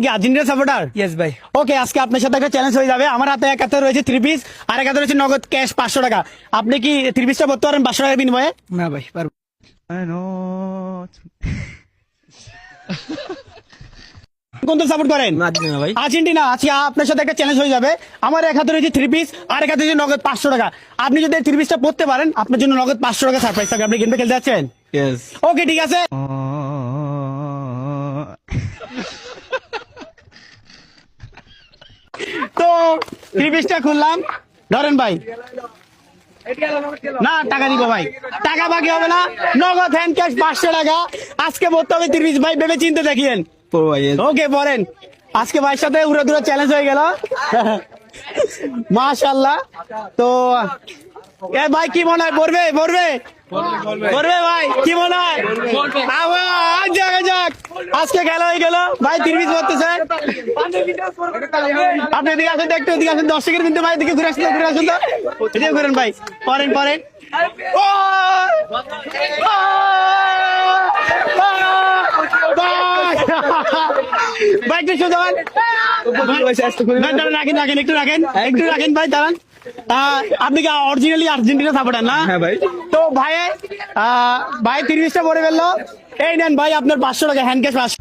কি Argentina supporter? Yes ভাই। ওকে, আজকে আপনার সাথে একটা চ্যালেঞ্জ হয়ে যাবে। আমার হাতে এক হাতে রয়েছে 3 পিস, আর এক হাতে রয়েছে নগদ ক্যাশ 500 টাকা। আপনি কি 3 পিসটা করতে পারেন 500 টাকার বিনিময়ে? না ভাই পারবো। কোন দল সাপোর্ট করেন? আর্জেন্টিনা ভাই। আর্জেন্টিনা। আজকে আপনার সাথে একটা চ্যালেঞ্জ হয়ে যাবে। আমার এক হাতে রয়েছে 3 পিস, আর এক হাতে রয়েছে নগদ 500 টাকা। আপনি যদি 3 পিসটা পড়তে পারেন, আপনার জন্য নগদ 500 টাকা সারপ্রাইজ থাকবে। আপনি গেমটা খেলতে যাচ্ছেন? ইয়েস। ওকে, ঠিক আছে। তো 3 পিসটা খুললাম, ধরেন ভাই। না, টাকা দিব ভাই, টাকা বাকি হবে না, নগদ হ্যান্ড ক্যাশ 500 টাকা। আজকে পড়তে হবে 3 পিস ভাই, ভেবে চিন্তে দেখিয়েন। ওকে, পড়েন। আজকে ভাইয়ের সাথে উড়াদুরা চ্যালেঞ্জ হয়ে গেল। মাশাআল্লাহ। তো এ ভাই, কি মনে হয় পড়বে? পড়বে ভাই, কি মনে হয়? আবার যাক, আজকে খেলা হয়ে গেল ভাই। 3 পিস পড়তেছে। আপনি এদিকে আসেন, একটু এদিকে আসেন। দর্শকের কিন্তু ভাই এদিকে ঘুরে আসুন তো, এদিকে ঘুরেন ভাই। পড়েন। ও! ও! ভাই একটু শুধু রাখেন ভাই, দাঁড়ান। আপনি কি অরিজিনালি আর্জেন্টিনা সাপোর্টার না? হ্যাঁ ভাই। তো ভাই 30টা পরে ফেললো। এই নেন ভাই, আপনার 500 টাকা হ্যান্ড ক্যাশ।